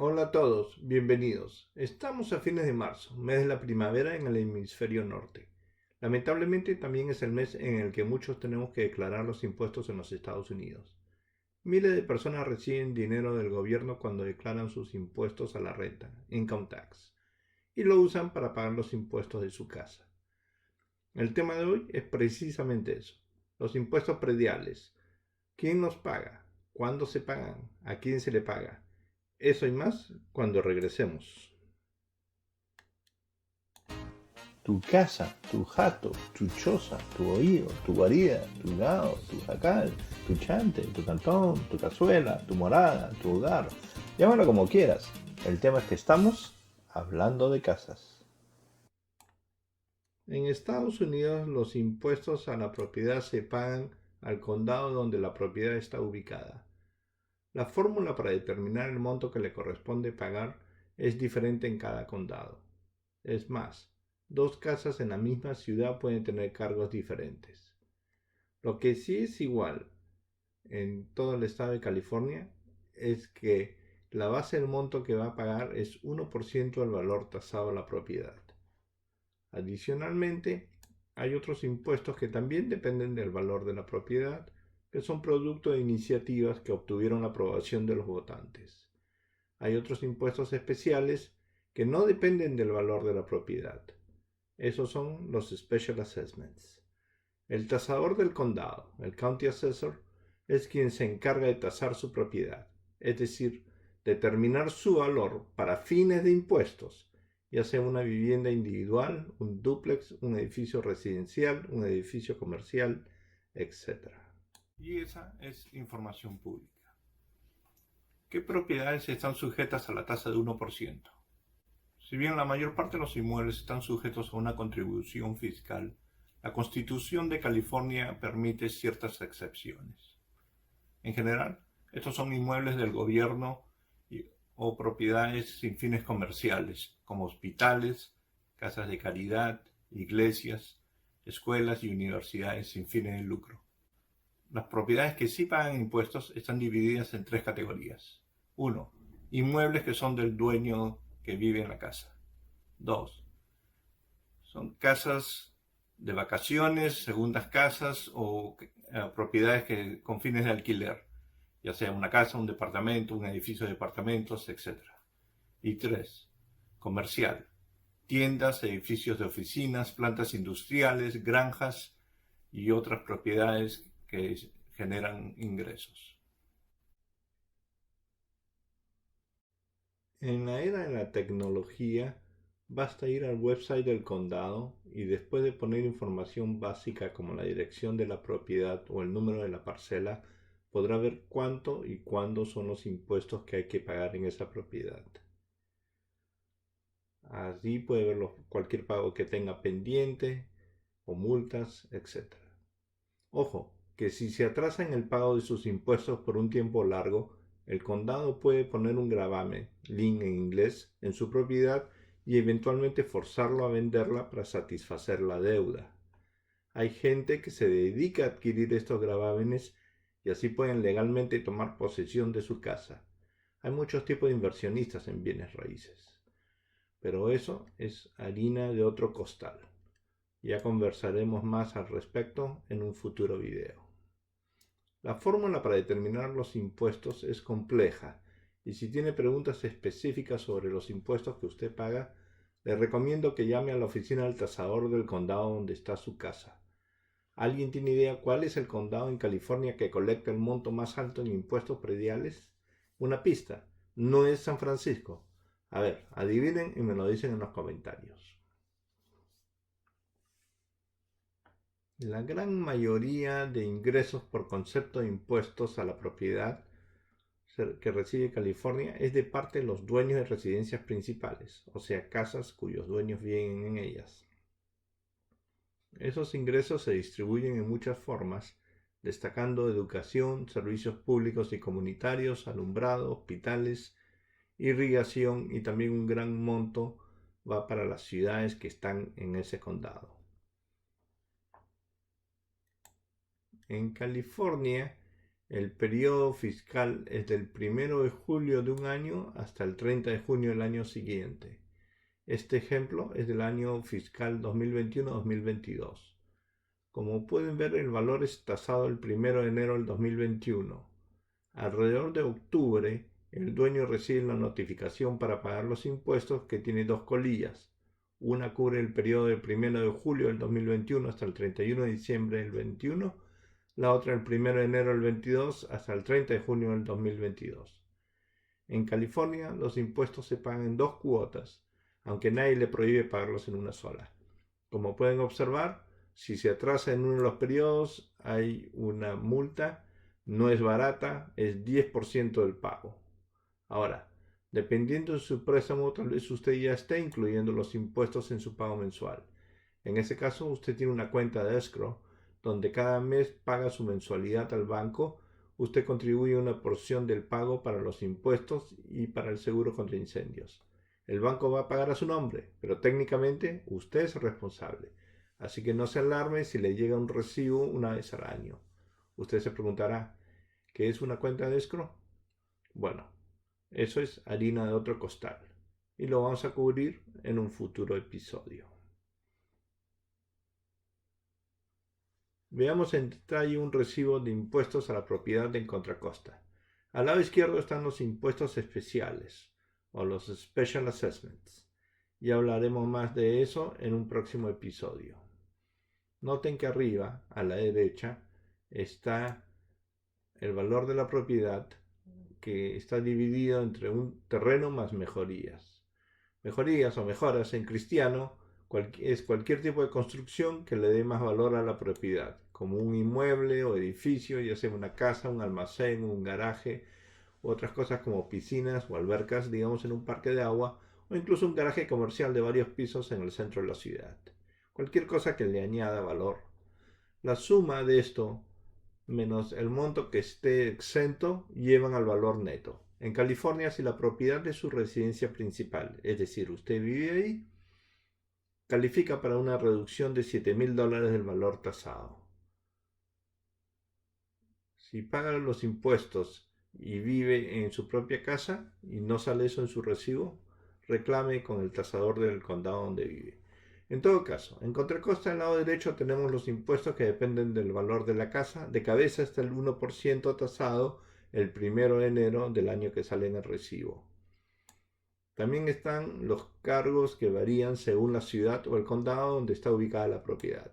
Hola a todos, bienvenidos. Estamos a fines de marzo, mes de la primavera en el hemisferio norte. Lamentablemente también es el mes en el que muchos tenemos que declarar los impuestos en los Estados Unidos. Miles de personas reciben dinero del gobierno cuando declaran sus impuestos a la renta, income tax, y lo usan para pagar los impuestos de su casa. El tema de hoy es precisamente eso, los impuestos prediales. ¿Quién los paga? ¿Cuándo se pagan? ¿A quién se le paga? Eso y más cuando regresemos. Tu casa, tu jato, tu choza, tu oído, tu guarida, tu gao, tu jacal, tu chante, tu cantón, tu cazuela, tu morada, tu hogar. Llámalo como quieras. El tema es que estamos hablando de casas. En Estados Unidos los impuestos a la propiedad se pagan al condado donde la propiedad está ubicada. La fórmula para determinar el monto que le corresponde pagar es diferente en cada condado. Es más, dos casas en la misma ciudad pueden tener cargos diferentes. Lo que sí es igual en todo el estado de California es que la base del monto que va a pagar es 1% del valor tasado a la propiedad. Adicionalmente, hay otros impuestos que también dependen del valor de la propiedad, que son producto de iniciativas que obtuvieron la aprobación de los votantes. Hay otros impuestos especiales que no dependen del valor de la propiedad. Esos son los Special Assessments. El tasador del condado, el County Assessor, es quien se encarga de tasar su propiedad, es decir, determinar su valor para fines de impuestos, ya sea una vivienda individual, un dúplex, un edificio residencial, un edificio comercial, etc. Y esa es información pública. ¿Qué propiedades están sujetas a la tasa de 1%? Si bien la mayor parte de los inmuebles están sujetos a una contribución fiscal, la Constitución de California permite ciertas excepciones. En general, estos son inmuebles del gobierno o propiedades sin fines comerciales, como hospitales, casas de caridad, iglesias, escuelas y universidades sin fines de lucro. Las propiedades que sí pagan impuestos están divididas en tres categorías. 1. Inmuebles que son del dueño que vive en la casa. 2. Son casas de vacaciones, segundas casas o propiedades con fines de alquiler, ya sea una casa, un departamento, un edificio de departamentos, etc. Y 3. Comercial. Tiendas, edificios de oficinas, plantas industriales, granjas y otras propiedades que generan ingresos. En la era de la tecnología, basta ir al website del condado y después de poner información básica como la dirección de la propiedad o el número de la parcela, podrá ver cuánto y cuándo son los impuestos que hay que pagar en esa propiedad. Allí puede ver cualquier pago que tenga pendiente o multas, etc. Ojo, que si se atrasa en el pago de sus impuestos por un tiempo largo, el condado puede poner un gravamen, lien en inglés, en su propiedad y eventualmente forzarlo a venderla para satisfacer la deuda. Hay gente que se dedica a adquirir estos gravámenes y así pueden legalmente tomar posesión de su casa. Hay muchos tipos de inversionistas en bienes raíces, pero eso es harina de otro costal. Ya conversaremos más al respecto en un futuro video. La fórmula para determinar los impuestos es compleja y si tiene preguntas específicas sobre los impuestos que usted paga, le recomiendo que llame a la oficina del tasador del condado donde está su casa. ¿Alguien tiene idea cuál es el condado en California que colecta el monto más alto en impuestos prediales? Una pista, no es San Francisco. A ver, adivinen y me lo dicen en los comentarios. La gran mayoría de ingresos por concepto de impuestos a la propiedad que recibe California es de parte de los dueños de residencias principales, o sea, casas cuyos dueños viven en ellas. Esos ingresos se distribuyen en muchas formas, destacando educación, servicios públicos y comunitarios, alumbrado, hospitales, irrigación y también un gran monto va para las ciudades que están en ese condado. En California, El periodo fiscal es del 1 de julio de un año hasta el 30 de junio del año siguiente. Este ejemplo es del año fiscal 2021-2022. Como pueden ver, el valor es tasado el 1 de enero del 2021. Alrededor de octubre, el dueño recibe la notificación para pagar los impuestos, que tiene dos colillas. Una cubre el periodo del 1 de julio del 2021 hasta el 31 de diciembre del 21, la otra el 1 de enero del 22 hasta el 30 de junio del 2022. En California, los impuestos se pagan en dos cuotas, aunque nadie le prohíbe pagarlos en una sola. Como pueden observar, si se atrasa en uno de los periodos, hay una multa. No es barata, es 10% del pago. Ahora, dependiendo de su préstamo, tal vez usted ya esté incluyendo los impuestos en su pago mensual. En ese caso, usted tiene una cuenta de escrow donde cada mes paga su mensualidad al banco. Usted contribuye una porción del pago para los impuestos y para el seguro contra incendios. El banco va a pagar a su nombre, pero técnicamente usted es responsable. Así que no se alarme si le llega un recibo una vez al año. Usted se preguntará, ¿qué es una cuenta de escrow? Bueno, eso es harina de otro costal y lo vamos a cubrir en un futuro episodio. Veamos en detalle un recibo de impuestos a la propiedad en contracosta. Al lado izquierdo están los impuestos especiales o los Special Assessments. Ya hablaremos más de eso en un próximo episodio. Noten que arriba, a la derecha, está el valor de la propiedad, que está dividido entre un terreno más mejorías. Mejorías o mejoras en cristiano es cualquier tipo de construcción que le dé más valor a la propiedad, como un inmueble o edificio, ya sea una casa, un almacén, un garaje, u otras cosas como piscinas o albercas, digamos en un parque de agua, o incluso un garaje comercial de varios pisos en el centro de la ciudad. Cualquier cosa que le añada valor. La suma de esto menos el monto que esté exento llevan al valor neto. En California, si la propiedad es su residencia principal, es decir, usted vive ahí, califica para una reducción de $7,000 del valor tasado. Si paga los impuestos y vive en su propia casa y no sale eso en su recibo, reclame con el tasador del condado donde vive. En todo caso, en contracosta, al lado derecho, tenemos los impuestos que dependen del valor de la casa. De cabeza está el 1% tasado el 1 de enero del año que sale en el recibo. También están los cargos que varían según la ciudad o el condado donde está ubicada la propiedad.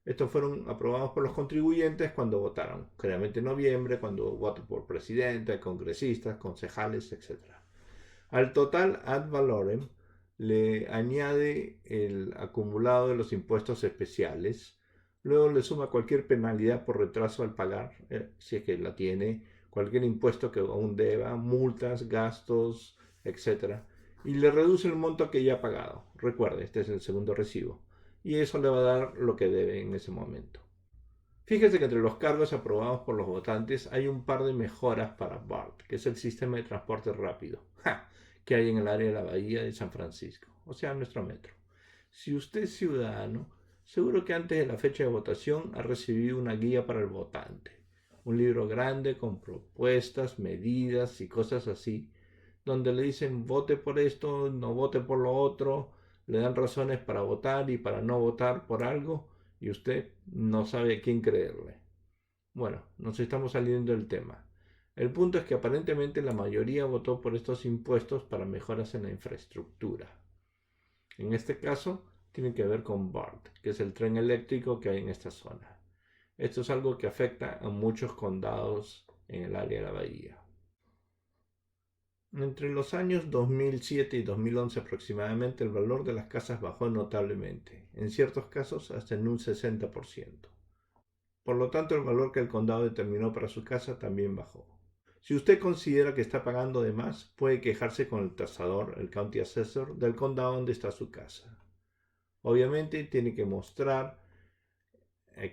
Estos fueron aprobados por los contribuyentes cuando votaron, generalmente en noviembre, cuando votan por presidente, congresistas, concejales, etc. Al total ad valorem le añade el acumulado de los impuestos especiales, luego le suma cualquier penalidad por retraso al pagar, si es que la tiene, cualquier impuesto que aún deba, multas, gastos, etc. Y le reduce el monto que ya ha pagado. Recuerde, este es el segundo recibo. Y eso le va a dar lo que debe en ese momento. Fíjese que entre los cargos aprobados por los votantes hay un par de mejoras para BART, que es el sistema de transporte rápido. ¡Ja! Que hay en el área de la Bahía de San Francisco, o sea, nuestro metro. Si usted es ciudadano, seguro que antes de la fecha de votación ha recibido una guía para el votante, un libro grande con propuestas, medidas y cosas así, donde le dicen vote por esto, no vote por lo otro, le dan razones para votar y para no votar por algo, y usted no sabe a quién creerle. Bueno, nos estamos saliendo del tema. El punto es que aparentemente la mayoría votó por estos impuestos para mejoras en la infraestructura. En este caso, tiene que ver con BART, que es el tren eléctrico que hay en esta zona. Esto es algo que afecta a muchos condados en el área de la bahía. Entre los años 2007 y 2011 aproximadamente, el valor de las casas bajó notablemente, en ciertos casos hasta en un 60%. Por lo tanto, el valor que el condado determinó para su casa también bajó. Si usted considera que está pagando de más, puede quejarse con el tasador, el County Assessor, del condado donde está su casa. Obviamente tiene que mostrar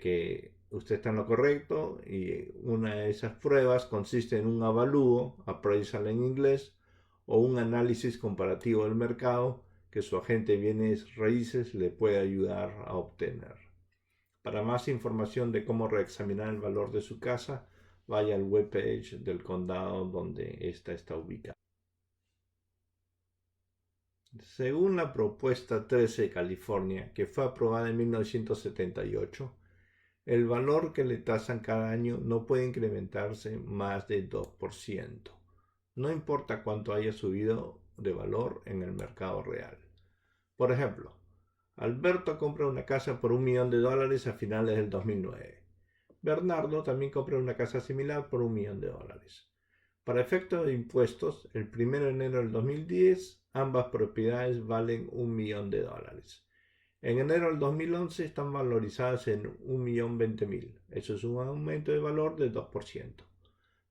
que usted está en lo correcto, y una de esas pruebas consiste en un avalúo, appraisal en inglés, o un análisis comparativo del mercado que su agente de bienes raíces le puede ayudar a obtener. Para más información de cómo reexaminar el valor de su casa, vaya al webpage del condado donde ésta está ubicada. Según la propuesta 13 de California, que fue aprobada en 1978, el valor que le tasan cada año no puede incrementarse más de 2%, no importa cuánto haya subido de valor en el mercado real. Por ejemplo, Alberto compra una casa por $1 millón a finales del 2009. Bernardo también compra una casa similar por $1 millón. Para efectos de impuestos, el 1 de enero del 2010, ambas propiedades valen $1 millón. En enero del 2011 están valorizadas en $1.020.000. Eso es un aumento de valor del 2%.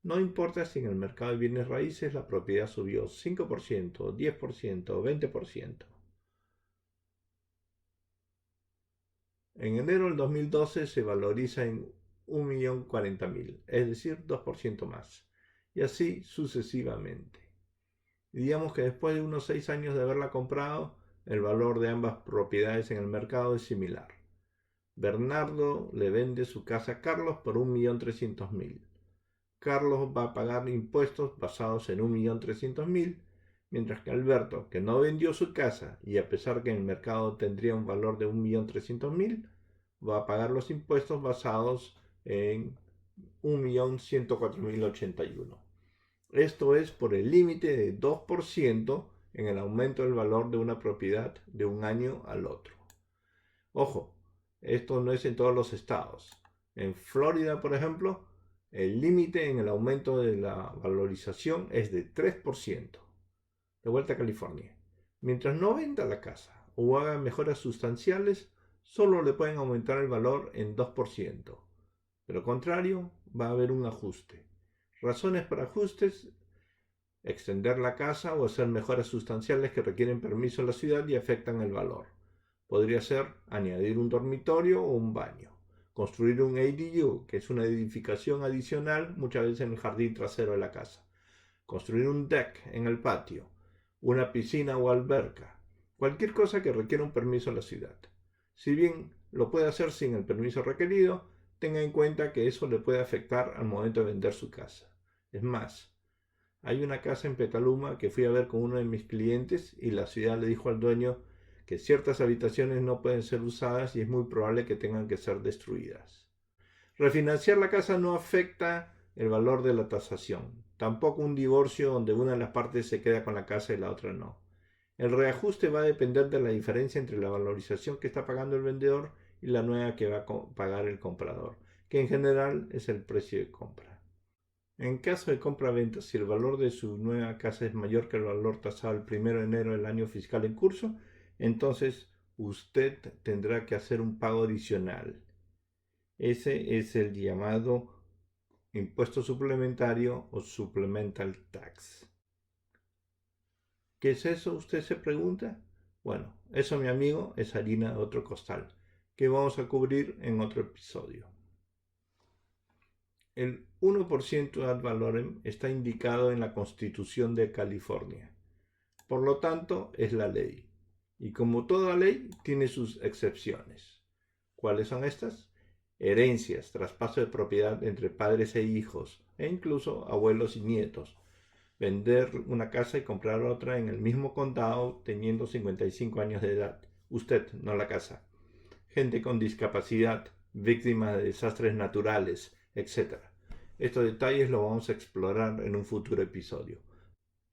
No importa si en el mercado de bienes raíces la propiedad subió 5%, 10% o 20%. En enero del 2012 se valoriza en $1.040.000, es decir, 2% más. Y así sucesivamente. Digamos que después de unos 6 años de haberla comprado, el valor de ambas propiedades en el mercado es similar. Bernardo le vende su casa a Carlos por $1.300.000. Carlos va a pagar impuestos basados en $1.300.000, mientras que Alberto, que no vendió su casa y a pesar que en el mercado tendría un valor de $1.300.000, va a pagar los impuestos basados en $1.104.081. Esto es por el límite de 2% en el aumento del valor de una propiedad de un año al otro. Ojo, esto no es en todos los estados. En Florida, por ejemplo, el límite en el aumento de la valorización es de 3%. De vuelta a California. Mientras no venda la casa o haga mejoras sustanciales, solo le pueden aumentar el valor en 2%. De lo contrario, va a haber un ajuste. Razones para ajustes: extender la casa o hacer mejoras sustanciales que requieren permiso en la ciudad y afectan el valor. Podría ser añadir un dormitorio o un baño, construir un ADU, que es una edificación adicional muchas veces en el jardín trasero de la casa, construir un deck en el patio, una piscina o alberca, cualquier cosa que requiera un permiso en la ciudad. Si bien lo puede hacer sin el permiso requerido, tenga en cuenta que eso le puede afectar al momento de vender su casa. Es más, hay una casa en Petaluma que fui a ver con uno de mis clientes y la ciudad le dijo al dueño que ciertas habitaciones no pueden ser usadas y es muy probable que tengan que ser destruidas. Refinanciar la casa no afecta el valor de la tasación, tampoco un divorcio donde una de las partes se queda con la casa y la otra no. El reajuste va a depender de la diferencia entre la valorización que está pagando el vendedor y la nueva que va a pagar el comprador, que en general es el precio de compra. En caso de compra-venta, si el valor de su nueva casa es mayor que el valor tasado el 1 de enero del año fiscal en curso, entonces usted tendrá que hacer un pago adicional. Ese es el llamado impuesto suplementario o supplemental tax. ¿Qué es eso? Usted se pregunta. Bueno, eso, mi amigo, es harina de otro costal, que vamos a cubrir en otro episodio. El 1% ad valorem está indicado en la Constitución de California. Por lo tanto, es la ley. Y como toda ley, tiene sus excepciones. ¿Cuáles son estas? Herencias, traspaso de propiedad entre padres e hijos, e incluso abuelos y nietos. Vender una casa y comprar otra en el mismo condado teniendo 55 años de edad. Usted, no la casa. Gente con discapacidad, víctimas de desastres naturales, etc. Estos detalles los vamos a explorar en un futuro episodio.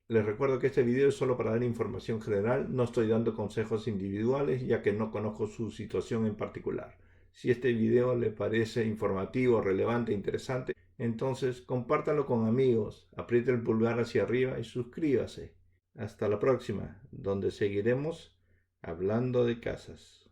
Les recuerdo que este video es solo para dar información general, no estoy dando consejos individuales ya que no conozco su situación en particular. Si este video le parece informativo, relevante e interesante, entonces compártalo con amigos, apriete el pulgar hacia arriba y suscríbase. Hasta la próxima, donde seguiremos hablando de casas.